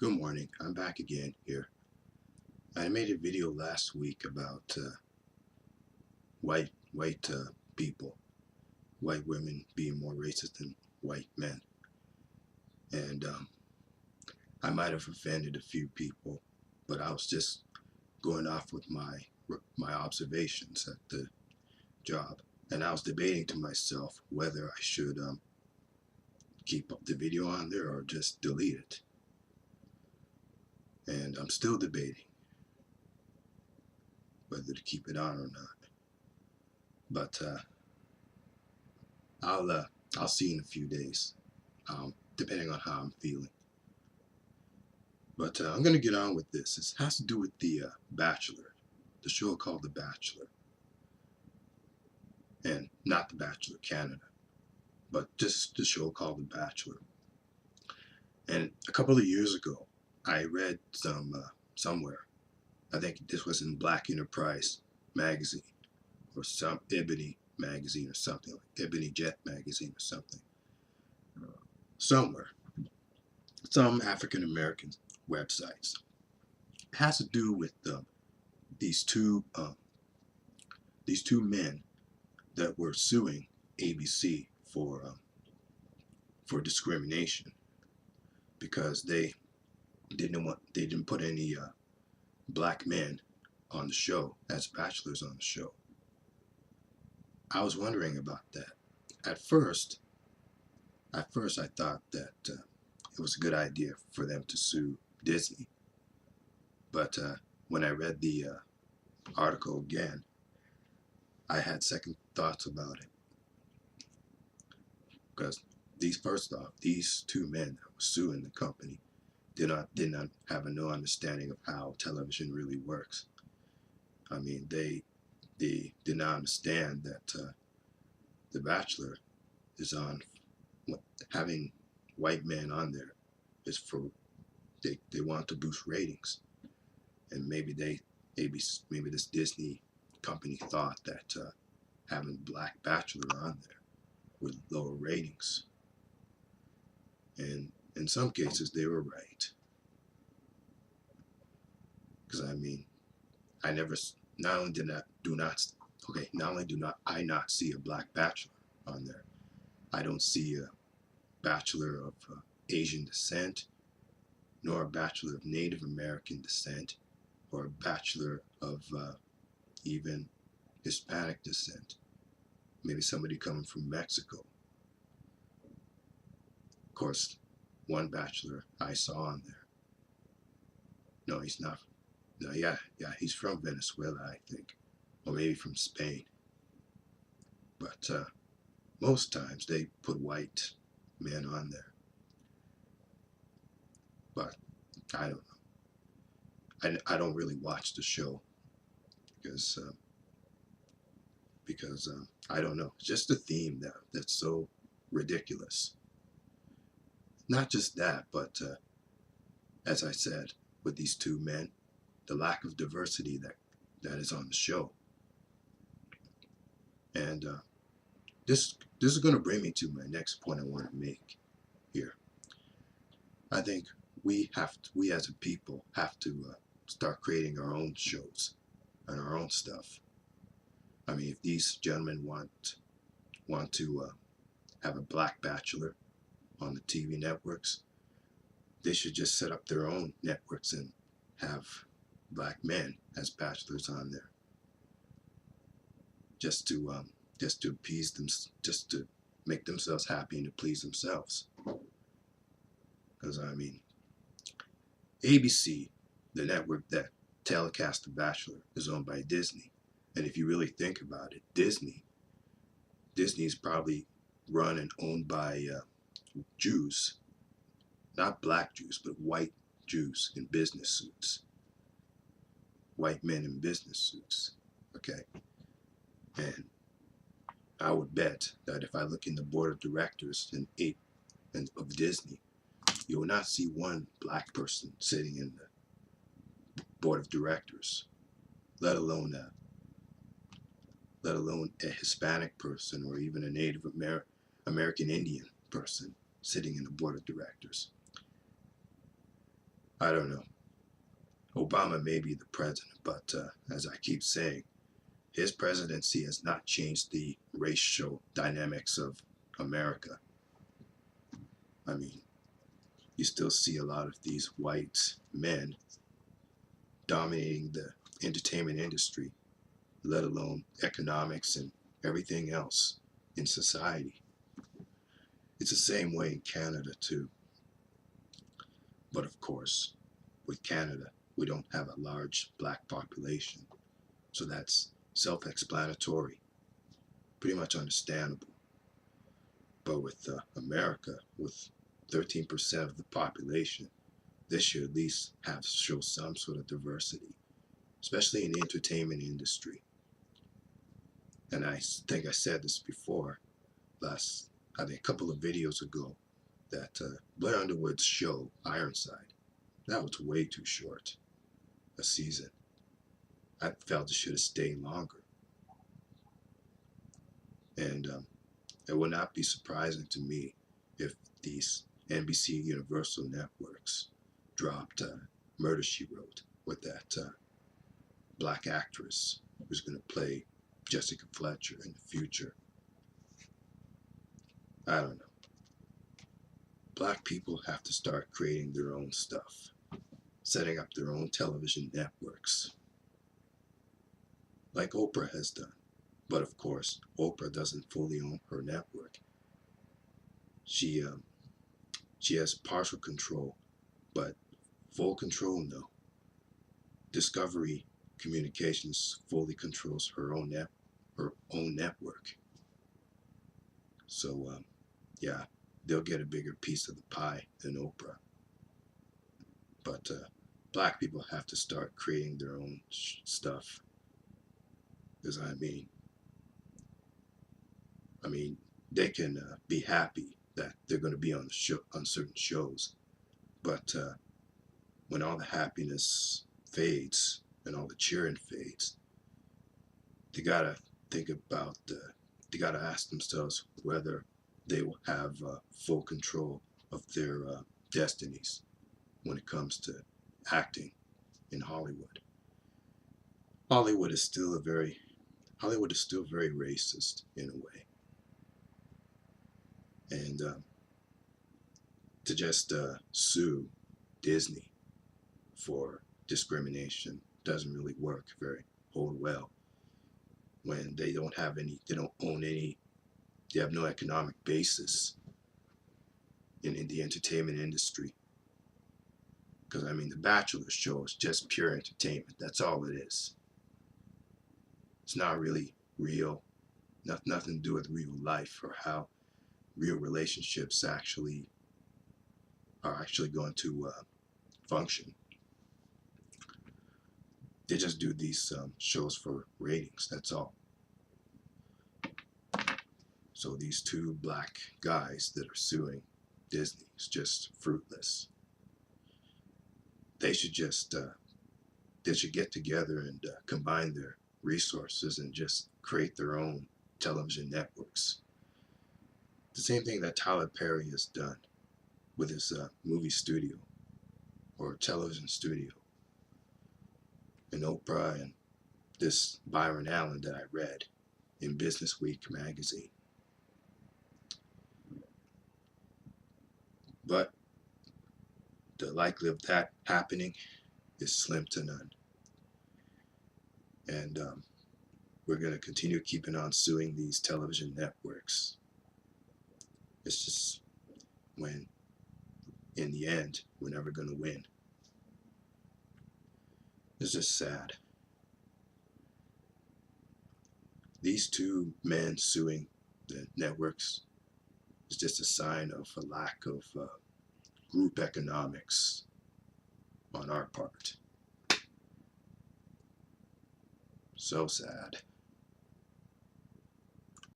Good morning. I'm back again here. I made a video last week about white people, white women being more racist than white men, and I might have offended a few people, but I was just going off with my observations at the job, and I was debating to myself whether I should keep up the video on there or just delete it, and I'm still debating whether to keep it on or not. But I'll uh, I'll see in a few days, depending on how I'm feeling. But I'm gonna get on with this. It has to do with the Bachelor, the show called The Bachelor, and not The Bachelor Canada, but just the show called The Bachelor. And a couple of years ago, I read somewhere. I think this was in Black Enterprise magazine or some Ebony magazine or something like Ebony Jet magazine or something. Somewhere, some African American websites. It has to do with these two these two men that were suing ABC for discrimination because they didn't put any black men on the show as bachelors on the show. I was wondering about that. At first, I thought that it was a good idea for them to sue Disney, but when I read the article again, I had second thoughts about it because first off, these two men that were suing the company did not have no understanding of how television really works. I mean, they did not understand that The Bachelor is on having white men on there is for they want to boost ratings, and maybe this Disney company thought that having Black Bachelor on there would lower ratings, and in some cases they were right. Because I mean, I never not only did not do not okay not only do not I not see a Black Bachelor on there, I don't see a Bachelor of Asian descent, nor a Bachelor of Native American descent, or a Bachelor of even Hispanic descent. Maybe somebody coming from Mexico. Of course, one Bachelor I saw on there. No, he's not. No, yeah, he's from Venezuela, I think, or maybe from Spain. But most times they put white men on there. But I don't know. I don't really watch the show because I don't know. It's just the theme that's so ridiculous. Not just that, but as I said, with these two men, the lack of diversity that is on the show, and this is going to bring me to my next point I want to make here. I think we as a people have to start creating our own shows and our own stuff. I mean, if these gentlemen want to have a Black Bachelor on the TV networks, they should just set up their own networks and have black men as bachelors on there, just to appease them, just to make themselves happy and to please themselves. Because I mean, ABC, the network that telecasts The Bachelor, is owned by Disney, and if you really think about it, Disney's probably run and owned by Jews, not black Jews, but white Jews in business suits, white men in business suits. Okay, and I would bet that if I look in the board of directors of Disney, you will not see one black person sitting in the board of directors, let alone a Hispanic person or even a Native American Indian person sitting in the board of directors. I don't know. Obama may be the president, but as I keep saying, his presidency has not changed the racial dynamics of America. I mean, you still see a lot of these white men dominating the entertainment industry, let alone economics and everything else in society. It's the same way in Canada, too. But of course, with Canada, we don't have a large black population. So that's self explanatory, pretty much understandable. But with America, with 13% of the population, they should at least have show some sort of diversity, especially in the entertainment industry. And I think I said this before, I think a couple of videos ago, that Blair Underwood's show, Ironside, that was way too short a season. I felt it should have stayed longer. And it would not be surprising to me if these NBC Universal networks dropped Murder, She Wrote with that black actress who's going to play Jessica Fletcher in the future. I don't know. Black people have to start creating their own stuff, setting up their own television networks, like Oprah has done. But of course, Oprah doesn't fully own her network. She has partial control, but full control, no. Discovery Communications fully controls her own network. So yeah, they'll get a bigger piece of the pie than Oprah. But black people have to start creating their own stuff. Because I mean, they can be happy that they're going to be on the show, on certain shows, but when all the happiness fades and all the cheering fades, they gotta think about they gotta ask themselves whether they will have full control of their destinies when it comes to acting in Hollywood. Hollywood is still a very Hollywood is still very racist in a way, and to just sue Disney for discrimination doesn't really work very hold well when they don't have any, they don't own any, they have no economic basis in the entertainment industry. Because I mean, the Bachelor show is just pure entertainment. That's all it is. It's not really real, nothing to do with real life or how real relationships are actually going to function. They just do these shows for ratings. That's all. So these two black guys that are suing Disney is just fruitless. They should just they should get together and combine their resources and just create their own television networks. The same thing that Tyler Perry has done with his movie studio or television studio, and Oprah and this Byron Allen that I read in Business Week magazine. But the likelihood of that happening is slim to none. And we're going to continue keeping on suing these television networks. It's just when, in the end, we're never going to win. It's just sad. These two men suing the networks is just a sign of a lack of group economics on our part. So sad.